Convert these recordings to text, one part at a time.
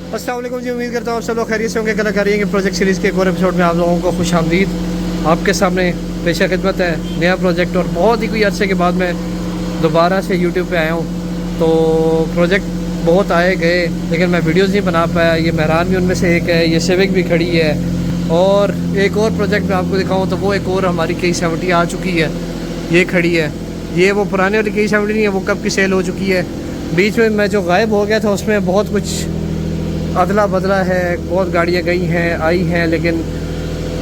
अस्सलाम वालेकुम जी, उम्मीद करता हूँ आप सब लोग खैरियत से होंगे। कल करिए कि प्रोजेक्ट सीरीज़ के एक और एपिसोड में आप लोगों को खुशामदीद। आपके सामने पेशा खिदमत है नया प्रोजेक्ट, और बहुत ही कोई अरसे के बाद मैं दोबारा से यूट्यूब पे आया हूँ। तो प्रोजेक्ट बहुत आए गए लेकिन मैं वीडियोज़ नहीं बना पाया। ये मेहरान भी उनमें से एक है, ये सिविक भी खड़ी है, और एक और प्रोजेक्ट मैं आपको दिखाऊँ तो वो एक और हमारी K70 आ चुकी है, ये खड़ी है। ये वो पुराने वाली K70 नहीं है, वो कब की सेल हो चुकी है। बीच में मैं जो गायब हो गया था उसमें बहुत कुछ अदला बदला है, बहुत गाड़ियाँ गई हैं आई हैं, लेकिन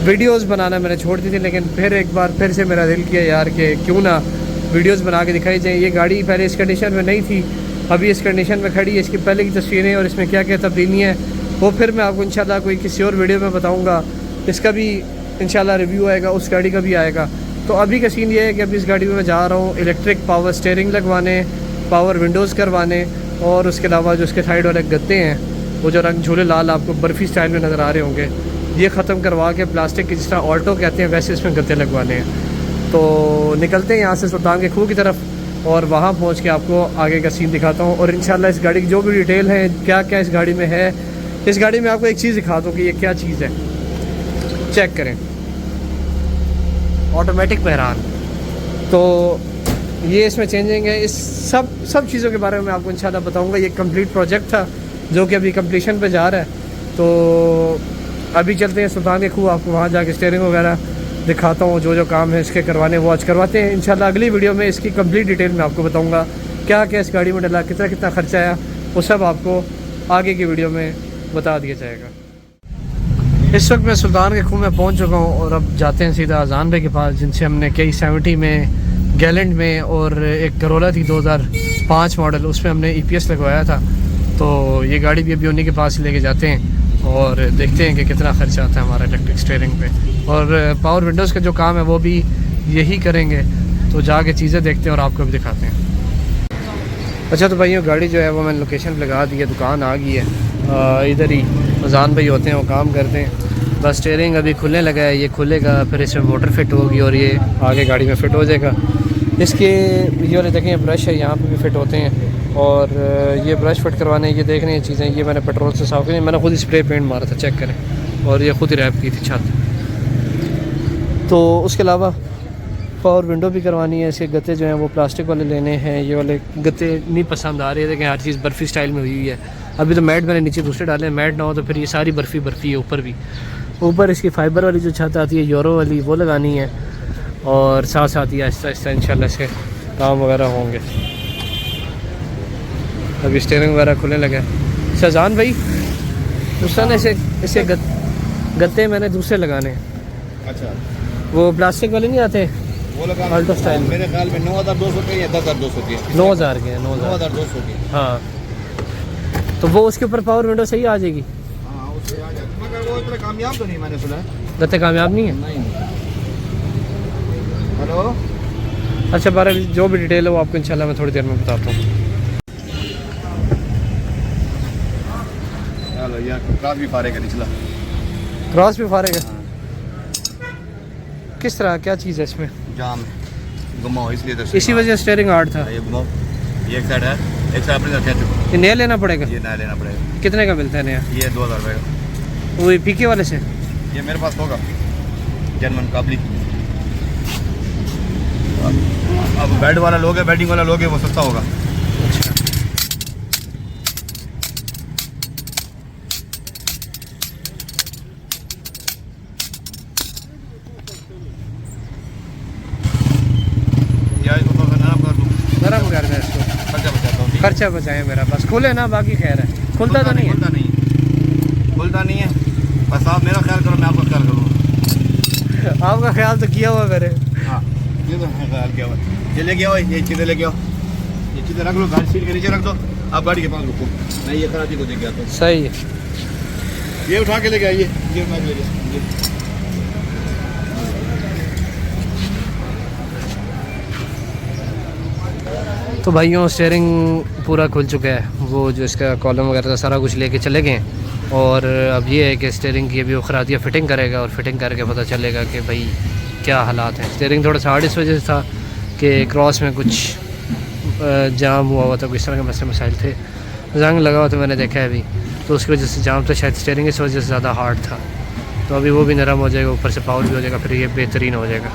वीडियोस बनाना मैंने छोड़ दी थी। लेकिन फिर एक बार फिर से मेरा दिल किया यार कि क्यों ना वीडियोस बना के दिखाई जाए। ये गाड़ी पहले इस कंडीशन में नहीं थी, अभी इस कंडीशन में खड़ी है। इसकी पहले की तस्वीरें और इसमें क्या क्या तब्दीली है वो फिर मैं आपको इंशाल्लाह कोई किसी और वीडियो में बताऊँगा। इसका भी इंशाल्लाह रिव्यू आएगा, उस गाड़ी का भी आएगा। तो अभी का सीन ये है कि अभी इस गाड़ी में मैं जा रहा हूँ इलेक्ट्रिक पावर स्टीयरिंग लगवाने, पावर विंडोज़ करवाने, और उसके अलावा जो उसके साइड वाले गत्ते हैं वो जो रंग झूले लाल आपको बर्फ़ी स्टाइल में नज़र आ रहे होंगे, ये ख़त्म करवा के प्लास्टिक की जिस तरह ऑल्टो कहते हैं वैसे इसमें गत्ते लगवाने हैं। तो निकलते हैं यहाँ से सुल्तान के खूह की तरफ, और वहाँ पहुँच के आपको आगे का सीन दिखाता हूँ। और इंशाल्लाह इस गाड़ी की जो भी डिटेल है, क्या क्या इस गाड़ी में है, इस गाड़ी में आपको एक चीज़ दिखा दूँ कि ये क्या चीज़ है। चेक करें, ऑटोमेटिक मेहरान। तो ये इसमें चेंजिंग है, इस सब चीज़ों के बारे में आपको इंशाल्लाह बताऊँगा। ये कंप्लीट प्रोजेक्ट था जो कि अभी कंप्लीशन पे जा रहा है। तो अभी चलते हैं सुल्तान के खूह, आपको वहाँ जाके स्टीयरिंग वगैरह दिखाता हूँ। जो जो काम है इसके करवाने वो आज करवाते हैं इंशाल्लाह। अगली वीडियो में इसकी कंप्लीट डिटेल में आपको बताऊँगा क्या क्या इस गाड़ी में डला, कितना कितना खर्चा आया, वो सब आपको आगे की वीडियो में बता दिया जाएगा। इस वक्त मैं सुल्तान के खूह में पहुँच चुका हूँ, और अब जाते हैं सीधा अजान भाई के पास, जिनसे हमने K70 में, गैलेंट में, और एक करोला थी 2005 मॉडल, उसमें हमने EPS लगवाया था। तो ये गाड़ी भी अभी उन्हीं के पास ही लेके जाते हैं और देखते हैं कि कितना खर्चा आता है हमारा इलेक्ट्रिक स्टीयरिंग पे। और पावर विंडोज़ का जो काम है वो भी यही करेंगे। तो जाके चीज़ें देखते हैं और आपको भी दिखाते हैं। अच्छा, तो भाइयों गाड़ी जो है वो मैंने लोकेशन पर लगा दी है, दुकान आ गई है। इधर ही अजान भाई होते हैं, वो काम करते हैं। बस स्टीयरिंग अभी खुलने लगा है, ये खुलेगा फिर इसमें मोटर फिट होगी और ये आगे गाड़ी में फ़िट हो जाएगा। इसके ये वाले देखें ब्रश है, यहाँ पे भी फ़िट होते हैं, और ये ब्रश फिट करवाने ये देख रहे हैं चीज़ें। ये मैंने पेट्रोल से साफ की, मैंने खुद ही स्प्रे पेंट मारा था, चेक करें, और ये खुद ही रैप की थी छत। तो उसके अलावा पावर विंडो भी करवानी है। इसके गत्ते जो हैं वो प्लास्टिक वाले लेने हैं, ये वाले गत्ते नहीं पसंद आ रहे हैं। देखें हर चीज़ बर्फ़ी स्टाइल में हुई हुई है। अभी तो मैट मैंने नीचे दूसरे डाले, मैट ना हो तो फिर ये सारी बर्फ़ी है ऊपर भी। ऊपर इसकी फाइबर वाली जो छत आती है यूरो वाली, वो लगानी है, और साथ साथ ही आहिस्ता आहिस्ता इंशाल्लाह से काम वगैरह होंगे। अभी स्टीयरिंग वगैरह खुलने लगा है। शहजान भाई दूसरा ने इसे गत्ते मैंने दूसरे लगाने हैं। अच्छा, वो प्लास्टिक वाले नहीं आते वो लगा अल्टो स्टाइल में। मेरे ख्याल में 9,200 के या 10,200 के 9,000 के हैं। 9,200 के। हाँ, तो वो उसके ऊपर पावर विंडो सही आ जाएगी। हाँ, उससे आ जाए, मगर वो इतना कामयाब तो नहीं, मैंने सुना है। गत्ते कामयाब नहीं है। नहीं। हेलो, अच्छा, बारह जो भी डिटेल है वो आपको इंशाल्लाह मैं थोड़ी देर में बताता हूँ। चलो यार, क्रॉस भी फारेगा निचला। क्रॉस भी फारेगा किस तरह, क्या चीज़ है इसमें? जाम घुमाओ, इसलिए तो इसी वजह से स्टीयरिंग हार्ड था। ये घुमाओ, ये एक साइड है, एक साइड अपने साथ खींचो। ये नया लेना पड़ेगा? ये नया लेना पड़ेगा। कितने का मिलता है नया? ये 2,000 रुपये का। वो PK वाले से? ये मेरे पास होगा, जर्मन काबली। अब बेड वाला लोगे, बेडिंग वाला लोगे, वो सस्ता होगा। अच्छा, नरम कर दे इसको, खर्चा बचाता हूँ। खर्चा बचाए मेरा, बस खुले ना, बाकी खैर है। खुलता तो नहीं है? खुलता नहीं है। बस आप मेरा ख्याल करो, मैं आपका ख्याल करूँगा। आपका ख्याल तो किया हुआ मेरे। हाँ, ये तो है ख्याल किया हुआ। ये लेके आओ, ये चीज़ें लेके आओ, ये चीज़ें रख लो, गाड़ी सीट के नीचे रख दो। आप गाड़ी के पास रुको, मैं ये खराबी को देख आता हूँ। सही है। ये उठा के लेके आइए, ये मैं ले लिया। तो भाइयों स्टीयरिंग पूरा खुल चुका है, वो जो इसका कॉलम वगैरह था सारा कुछ लेके चले गए। और अब ये है कि स्टीयरिंग की अभी वो खरादिया फिटिंग करेगा, और फिटिंग करके पता चलेगा कि भाई क्या हालात हैं। स्टीयरिंग थोड़ा सा हार्ड इस वजह से था कि क्रॉस में कुछ जाम हुआ हुआ था, कुछ इस तरह के मसले मसाइल थे। जंग लगा हुआ था मैंने देखा है अभी, तो उसकी वजह से जाम था, शायद स्टीयरिंग इस वजह से ज़्यादा हार्ड था। तो अभी वो भी नरम हो जाएगा, ऊपर से पावर भी हो जाएगा, फिर ये बेहतरीन हो जाएगा।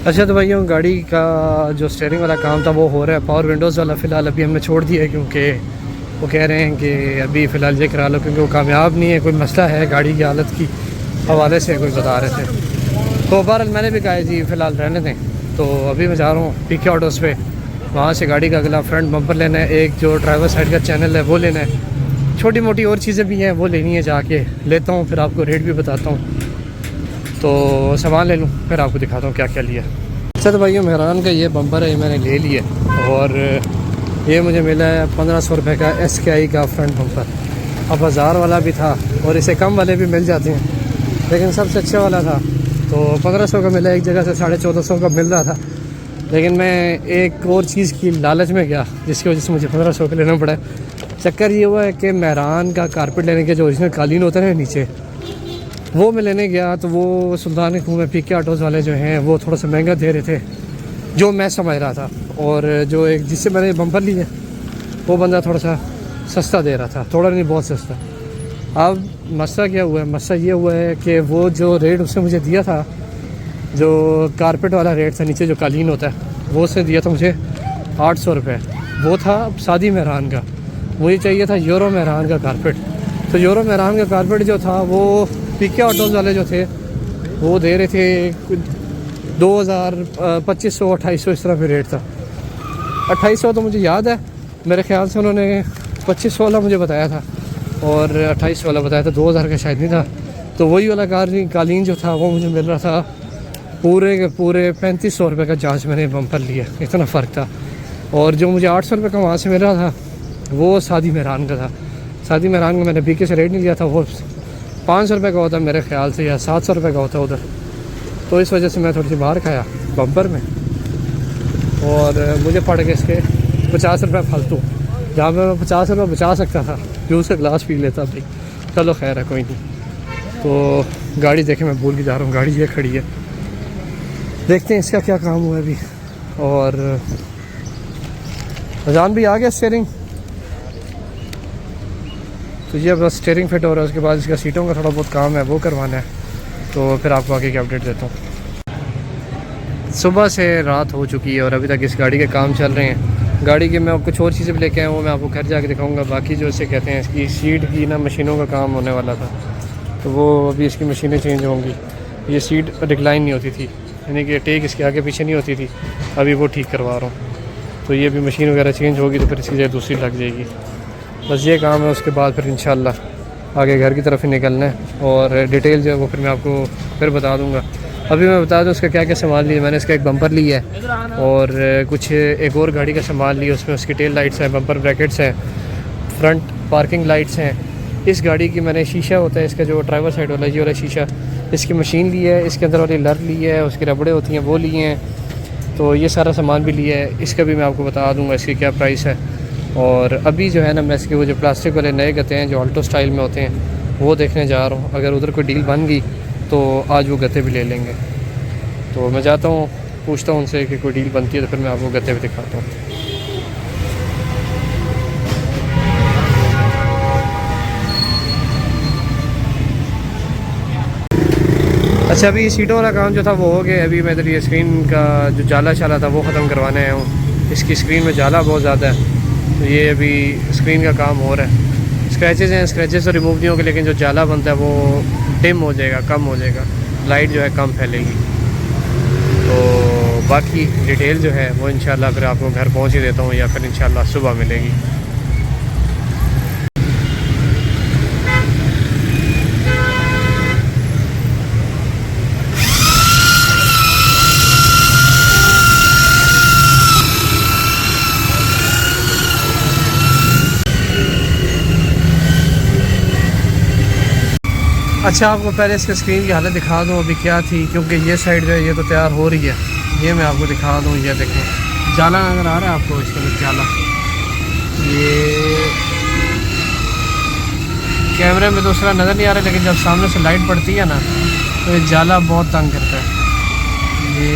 अच्छा तो भाइयों, गाड़ी का जो स्टीयरिंग वाला काम था वो हो रहा है। पावर विंडोज़ वाला फ़िलहाल अभी हमने छोड़ दिया है, क्योंकि वो कह रहे हैं कि अभी फ़िलहाल ये करा लो, क्योंकि वो कामयाब नहीं है। कोई मसला है गाड़ी की हालत की हवाले से कोई बता रहे थे। तो बहरहाल मैंने भी कहा जी फ़िलहाल रहने दें। तो अभी मैं जा रहा हूँ पीके ऑटोज़ पे, वहाँ से गाड़ी का अगला फ्रंट बम्पर लेना है, एक जो ड्राइवर साइड का चैनल है वो लेना है, छोटी मोटी और चीज़ें भी हैं वो लेनी है, जाके लेता हूँ, फिर आपको रेट भी बताता हूँ। तो सामान ले लूँ, फिर आपको दिखाता हूँ क्या क्या लिया। अच्छा तो भाइयों, मेहरान का ये बम्पर है, ये मैंने ले लिया और ये मुझे मिला है 1500 रुपये का SKI का फ्रंट बम्पर। अब 1000 वाला भी था और इसे कम वाले भी मिल जाते हैं, लेकिन सबसे अच्छा वाला था तो 1500 का मिला। एक जगह से 1450 का मिल रहा था, लेकिन मैं एक और चीज़ की लालच में गया, जिसकी वजह से मुझे 1500 का लेना पड़ा। चक्कर ये हुआ है कि मेहरान का कारपेट लेने के जो ओरिजिनल कालीन होता है ना नीचे, वो मैं लेने गया तो वो सुल्तान खूह में पीके ऑटोज़ वाले जो हैं वो थोड़ा सा महंगा दे रहे थे, जो मैं समझ रहा था। और जो एक जिससे मैंने बम्पर लिया वो बंदा थोड़ा सा सस्ता दे रहा था, थोड़ा नहीं बहुत सस्ता। अब मसला क्या हुआ है, मसला ये हुआ है कि वो जो रेट उसने मुझे दिया था, जो कारपेट वाला रेट था नीचे जो कालीन होता है, वो उसने दिया था मुझे 800 रुपये। वो था सादी मेहरान का, मुझे चाहिए था यूरो मेहरान का कारपेट। तो यूरो मेहरान का कारपेट जो था वो पीके ऑटोज़ वाले जो थे वो दे रहे थे 2000, 2500, 2800 इस तरह पे रेट था। 2800 तो मुझे याद है, मेरे ख्याल से उन्होंने 2500 वाला मुझे बताया था और 2800 वाला बताया था, 2000 का शायद नहीं था। तो वही वाला कालीन जो था वो मुझे मिल रहा था पूरे के पूरे 3500 रुपये का। जांच मैंने बम्पर लिया, इतना फ़र्क था। और जो मुझे 800 रुपये का वहाँ से मिल रहा था वो सादी मेहरान का था। सादी मेहरान का मैंने पीके से रेट नहीं लिया था, वो 500 रुपये का होता मेरे ख्याल से, या 700 रुपये का होता उधर। तो इस वजह से मैं थोड़ी सी बाहर खाया बम्पर में, और मुझे पड़ गए इसके 50 रुपये फालतू, जहाँ पे मैं 50 रुपये बचा सकता था, जूस का गिलास पी लेता भाई। चलो खैर है, कोई नहीं। तो गाड़ी देखे मैं भूल के जा रहा हूँ, गाड़ी ये खड़ी है, देखते हैं इसका क्या काम हुआ अभी। और अजान भी आ गया स्टीयरिंग, तो ये बस स्टीयरिंग फिट हो रहा है, उसके बाद इसका सीटों का थोड़ा बहुत काम है वो करवाना है, तो फिर आपको आगे की अपडेट देता हूँ। सुबह से रात हो चुकी है और अभी तक इस गाड़ी के काम चल रहे हैं। गाड़ी की मैं कुछ और चीज़ें भी लेके आया हूँ, मैं आपको घर जाके दिखाऊंगा। बाकी जो इसे कहते हैं, इसकी सीट की ना मशीनों का काम होने वाला था, तो वो अभी इसकी मशीनें चेंज होंगी। ये सीट रिक्लाइन नहीं होती थी, यानी कि टेक इसके आगे पीछे नहीं होती थी, अभी वो ठीक करवा रहा हूँ। तो ये भी मशीन वगैरह चेंज होगी, तो फिर इसकी जगह दूसरी लग जाएगी। बस ये काम है, उसके बाद फिर इंशाल्लाह आगे घर की तरफ ही निकलना है। और डिटेल जो है वो फिर मैं आपको फिर बता दूंगा। अभी मैं बता दूं उसका क्या क्या सामान लिया। मैंने इसका एक बम्पर लिया है और कुछ एक और गाड़ी का सामान लिया, उसमें उसकी टेल लाइट्स हैं, बम्पर ब्रैकेट्स हैं, फ्रंट पार्किंग लाइट्स हैं। इस गाड़ी की मैंने शीशा होता है इसका जो ड्राइवर साइड वाला, ये वाला शीशा, इसकी मशीन ली है, इसके अंदर वाली लर ली है, उसकी रबड़े होती हैं वो लिए हैं। तो ये सारा सामान भी लिया है, इसका भी मैं आपको बता दूँगा इसकी क्या प्राइस है। और अभी जो है ना, मैं इसके वो जो प्लास्टिक वाले नए गते हैं जो ऑल्टो स्टाइल में होते हैं वो देखने जा रहा हूँ। अगर उधर कोई डील बन गई तो आज वो गते भी ले लेंगे। तो मैं जाता हूँ, पूछता हूँ उनसे कि कोई डील बनती है तो फिर मैं आपको गते भी दिखाता हूँ। अच्छा, अभी सीटों वाला काम जो था वो हो गया। अभी मैं इधर ये स्क्रीन का जो जाला शाला था वो ख़त्म करवाने आया हूँ। इसकी स्क्रीन में जाला बहुत ज़्यादा है, तो ये अभी स्क्रीन का काम हो रहा है। स्क्रैचेस हैं, स्क्रैचेस तो रिमूव नहीं होंगे, लेकिन जो जाला बनता है वो डिम हो जाएगा, कम हो जाएगा, लाइट जो है कम फैलेगी। तो बाकी डिटेल जो है वो इंशाल्लाह फिर आपको घर पहुंच ही देता हूँ, या फिर इंशाल्लाह सुबह मिलेगी। अच्छा, आपको पहले इसके स्क्रीन की हालत दिखा दूँ अभी क्या थी, क्योंकि ये साइड जो है ये तो तैयार हो रही है। ये मैं आपको दिखा दूँ, ये देखें जाला नज़र आ रहा है आपको इसके अंदर जाला। ये कैमरे में दूसरा नज़र नहीं आ रहा, लेकिन जब सामने से लाइट पड़ती है ना तो ये जाला बहुत तंग करता है। ये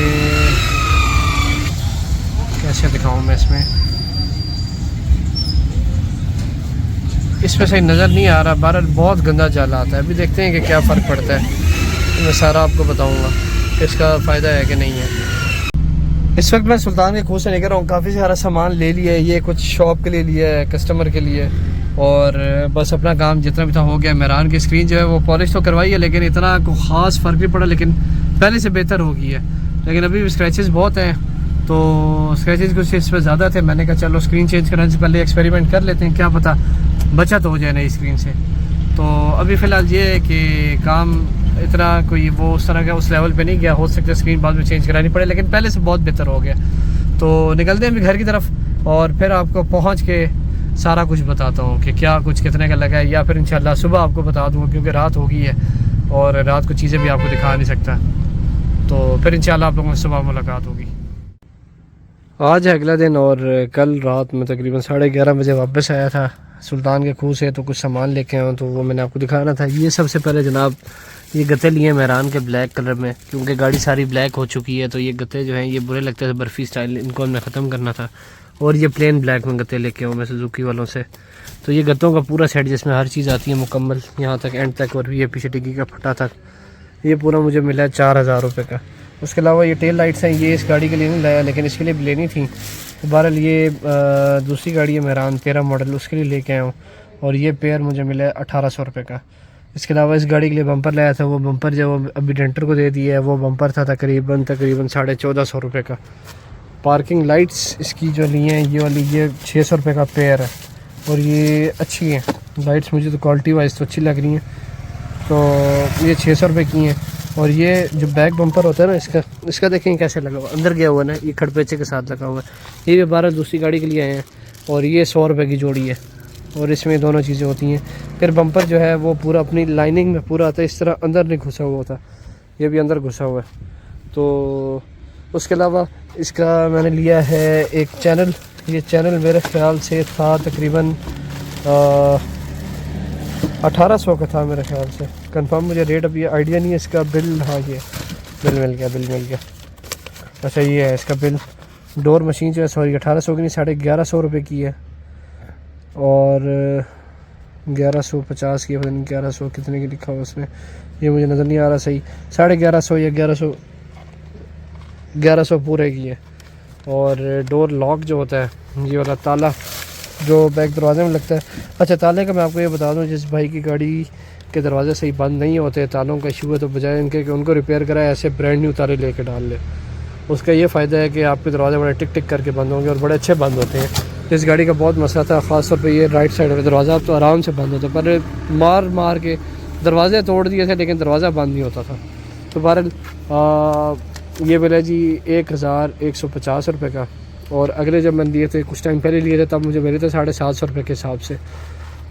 कैसे दिखाऊँ मैं इसमें, इसमें सही नज़र नहीं आ रहा, बाहर बहुत गंदा जल आता है। अभी देखते हैं कि क्या फ़र्क पड़ता है, तो मैं सारा आपको बताऊँगा कि इसका फ़ायदा है कि नहीं है। इस वक्त मैं सुल्तान के खूह से निकल रहा हूँ, काफ़ी सारा सामान ले लिया है, ये कुछ शॉप के लिए लिया है, कस्टमर के लिए, और बस अपना काम जितना भी था हो गया। मेहरान की स्क्रीन जो है वो पॉलिश तो करवाई है, लेकिन इतना कोई ख़ास फ़र्क नहीं पड़ा, लेकिन पहले से बेहतर हो गई है। लेकिन अभी भी स्क्रैचेस बहुत हैं, तो स्क्रैचेस कुछ इस पर ज़्यादा थे। मैंने कहा चलो स्क्रीन चेंज करने से पहले एक्सपेरिमेंट कर लेते हैं, क्या पता बचत हो जाए नई स्क्रीन से। तो अभी फ़िलहाल ये है कि काम इतना कोई वो उस तरह का उस लेवल पे नहीं गया, हो सकता है स्क्रीन बाद में चेंज करानी पड़े, लेकिन पहले से बहुत बेहतर हो गया। तो निकलते हैं अभी घर की तरफ और फिर आपको पहुंच के सारा कुछ बताता हूँ कि क्या कुछ कितने का लगा है, या फिर इंशाल्लाह सुबह आपको बता दूँगा, क्योंकि रात हो गई है और रात को चीज़ें भी आपको दिखा नहीं सकता। तो फिर इंशाल्लाह आप लोगों से सुबह मुलाकात होगी। आज है अगला दिन और कल रात में तकरीबन 11:30 बजे वापस आया था सुल्तान के खूह से, तो कुछ सामान लेके आया हूँ, तो वो मैंने आपको दिखाना था। ये सबसे पहले जनाब ये गत्ते लिए मेहरान के ब्लैक कलर में, क्योंकि गाड़ी सारी ब्लैक हो चुकी है, तो ये गत्ते जो हैं ये बुरे लगते थे, बर्फ़ी स्टाइल, इनको हमने ख़त्म करना था। और ये प्लेन ब्लैक में गत्ते लेके आऊँ मैं सुजुकी वालों से। तो ये गत्तों का पूरा सेट जिसमें हर चीज़ आती है मुकम्मल, यहाँ तक एंड तक, और ये पीछे डिग्गी का फटा तक, ये पूरा मुझे मिला है 4000 रुपये का। उसके अलावा ये टेल लाइट्स हैं, ये इस गाड़ी के लिए नहीं लाया, लेकिन इसके लिए भी लेनी थी। बहरहाल ये दूसरी गाड़ी है मेहरान 13 मॉडल, उसके लिए लेके आया हूँ, और ये पेयर मुझे मिला है 1800 रुपये का। इसके अलावा इस गाड़ी के लिए बम्पर लाया था, वो बम्पर जो अभी डेंटर को दे दिया है, वो बम्पर था तकरीबन 1450 रुपये का। पार्किंग लाइट्स इसकी जो ली हैं ये वाली, ये 600 रुपये का पेयर है, और ये अच्छी हैं लाइट्स, मुझे तो क्वालिटी वाइज तो अच्छी लग रही हैं। तो ये 600 रुपये की हैं। और ये जो बैक बम्पर होता है ना इसका देखें कैसे लगा हुआ, अंदर गया हुआ ना, ये खड़पेचे के साथ लगा हुआ है। ये भी 12 दूसरी गाड़ी के लिए आए हैं, और ये 100 रुपये की जोड़ी है, और इसमें दोनों चीज़ें होती हैं। फिर बम्पर जो है वो पूरा अपनी लाइनिंग में पूरा आता है, इस तरह अंदर नहीं घुसा हुआ होता, ये भी अंदर घुसा हुआ है। तो उसके अलावा इसका मैंने लिया है एक चैनल, ये चैनल मेरे ख्याल से था तकरीबन 1800 का था मेरे ख्याल से, कंफर्म मुझे रेट अभी आइडिया नहीं है इसका। बिल, हाँ ये बिल मिल गया। अच्छा ये है इसका बिल। डोर मशीन जो है सॉरी 1800 की नहीं 1150 रुपये की है, और 1150 की, पता नहीं 1100 कितने की लिखा हुआ उसमें, ये मुझे नज़र नहीं आ रहा सही। 1150 या 1100 पूरे की है। और डोर लॉक जो होता है, ये वाला ताला जो बैक दरवाजे में लगता है। अच्छा ताले का मैं आपको ये बता दूं, जिस भाई की गाड़ी के दरवाजे सही बंद नहीं होते, तालों का इशू है, तो बजाय इनके कि उनको रिपेयर कराए, ऐसे ब्रांड न्यू ताले लेके डाल ले। उसका ये फ़ायदा है कि आपके दरवाजे बड़े टिक टिक करके बंद होंगे और बड़े अच्छे बंद होते हैं। इस गाड़ी का बहुत मसला था, ख़ास तौर पर ये राइट साइड का दरवाज़ा तो आराम से बंद होता, पर मार के दरवाजे तोड़ दिए थे, लेकिन दरवाज़ा बंद नहीं होता था। तो बहरहाल ये बोला जी 1150 रुपये का, और अगले जब मैंने लिए थे कुछ टाइम पहले लिए थे तब मुझे मिले थे 750 रुपये के हिसाब से।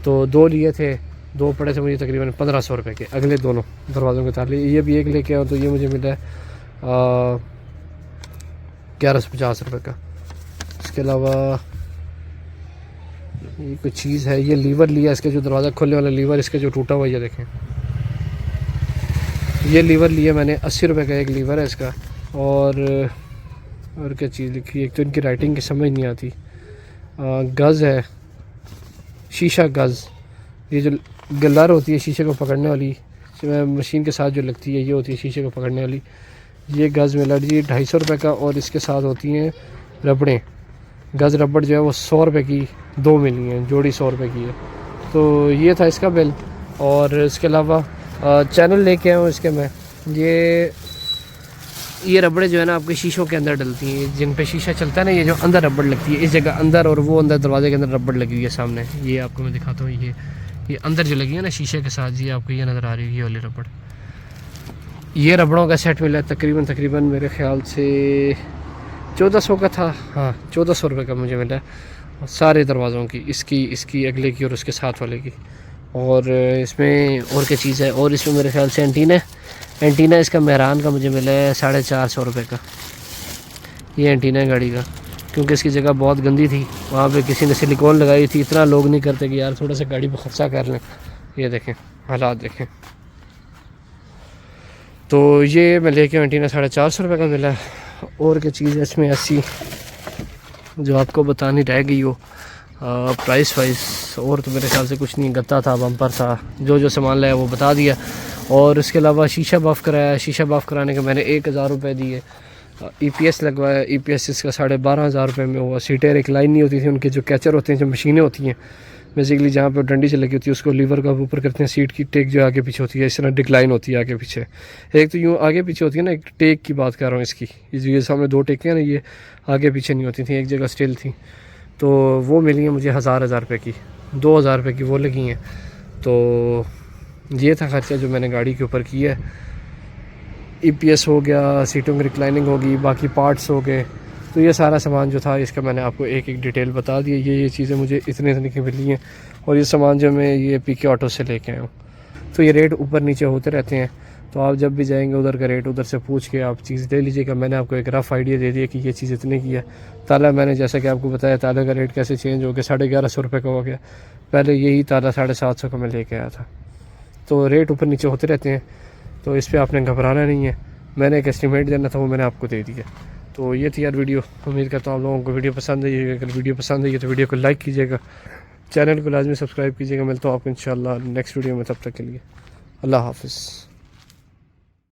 तो 2 लिए थे, 2 पड़े थे मुझे तकरीबन 1500 रुपये के, अगले दोनों दरवाज़ों के ताले। ये भी एक लेके आया, तो ये मुझे मिला 1150 रुपये का। इसके अलावा ये कोई चीज़ है, ये लीवर लिया, इसके जो दरवाज़ा खोलने वाला लीवर, इसके जो टूटा हुआ, ये देखें, ये लीवर लिया मैंने 80 रुपये का एक लीवर है इसका। और क्या चीज़ लिखी है, एक तो इनकी राइटिंग की समझ नहीं आती। गज़ है, शीशा गज़, ये जो गल्लार होती है शीशे को पकड़ने वाली, मशीन के साथ जो लगती है, ये होती है शीशे को पकड़ने वाली। ये गज़ मिला जी 250 रुपये का, और इसके साथ होती हैं रबड़ें। गज़ रबड़ जो है वो 100 रुपये की 2 मिली हैं, जोड़ी 100 रुपये की है। तो ये था इसका बिल। और इसके अलावा चैनल लेके आया हूँ इसके मैं, ये रबड़े जो है ना आपके शीशों के अंदर डलती हैं, जिन पे शीशा चलता है ना, ये जो अंदर रबड़ लगती है इस जगह अंदर, और वो अंदर दरवाजे के अंदर रबड़ लगी हुई है सामने, ये आपको मैं दिखाता हूँ। ये अंदर जो लगी है ना शीशे के साथ, ये आपको ये नज़र आ रही है, ये वाली रबड़। ये रबड़ों का सेट मिला तकरीबन मेरे ख्याल से 1400 का था, हाँ 1400 रुपये का मुझे मिला सारे दरवाज़ों की, इसकी अगले की और उसके साथ वाले की। और इसमें और क्या चीज़ है, और इसमें मेरे ख्याल से एंटीना इसका मेहरान का मुझे मिला है 450 रुपये का। ये एंटीना है गाड़ी का, क्योंकि इसकी जगह बहुत गंदी थी, वहाँ पे किसी ने सिलिकॉन लगाई थी। इतना लोग नहीं करते कि यार थोड़ा सा गाड़ी पर खर्चा कर लें। ये देखें हालात देखें। तो ये मैं लेके एंटीना 450 रुपये का मिला। और क्या चीज़ है इसमें ऐसी जो आपको बतानी रह गई हो, प्राइस वाइज और तो मेरे ख्याल से कुछ नहीं, गत्ता था, बम्पर था, जो जो सामान लाया वो बता दिया। और इसके अलावा शीशा बफ़ कराया, शीशा बफ़ कराने के मैंने 1000 रुपये दिए। EPS लगवाया, EPS इसका 12,500 रुपये में हुआ। सीटें रिक्लाइन नहीं होती थी, उनके जो कैचर होते हैं, जो मशीनें होती हैं बेसिकली जहाँ पे डंडी से लगी होती है, उसको लीवर का ऊपर करते हैं, सीट की टेक जो आगे पीछे होती है इस तरह डिक्लाइन होती है आगे पीछे। एक तो यूँ आगे पीछे होती है ना, एक टेक की बात कर रहा हूँ इसकी, ये सामने 2 टेकें हैं ना, ये आगे पीछे नहीं होती थी, एक जगह स्टिल थी। तो वो मिली है मुझे 1000 रुपये की, 2000 रुपये की वो लगी हैं। तो ये था खर्चा जो मैंने गाड़ी के ऊपर किया है। EPS हो गया, सीटों की रिक्लाइनिंग होगी, बाकी पार्ट्स हो गए। तो ये सारा सामान जो था इसका मैंने आपको एक एक डिटेल बता दी। ये चीज़ें मुझे इतने की मिली हैं और ये सामान जो मैं ये PK ऑटो से लेके आया हूँ। तो ये रेट ऊपर नीचे होते रहते हैं, तो आप जब भी जाएंगे उधर का रेट उधर से पूछ के आप चीज़ ले लीजिएगा। मैंने आपको एक रफ़ आइडिया दे दिया कि ये चीज़ इतने की है। ताला मैंने जैसा कि आपको बताया, ताला का रेट कैसे चेंज हो गया, 1150 रुपये का हो गया। पहले यही ताला 750 का मैं लेके आया था। तो रेट ऊपर नीचे होते रहते हैं, तो इस पर आपने घबराना नहीं है। मैंने एक एस्टिमेट देना था, वो मैंने आपको दे दिया। तो ये थी यार वीडियो। उम्मीद करता हूँ आप लोगों को वीडियो पसंद आई है। अगर वीडियो पसंद आई है तो वीडियो को लाइक कीजिएगा, चैनल को लाजमी सब्सक्राइब कीजिएगा। मिलता हूँ आपको इंशाल्लाह नेक्स्ट वीडियो में, तब तक के लिए अल्लाह हाफ़िज़।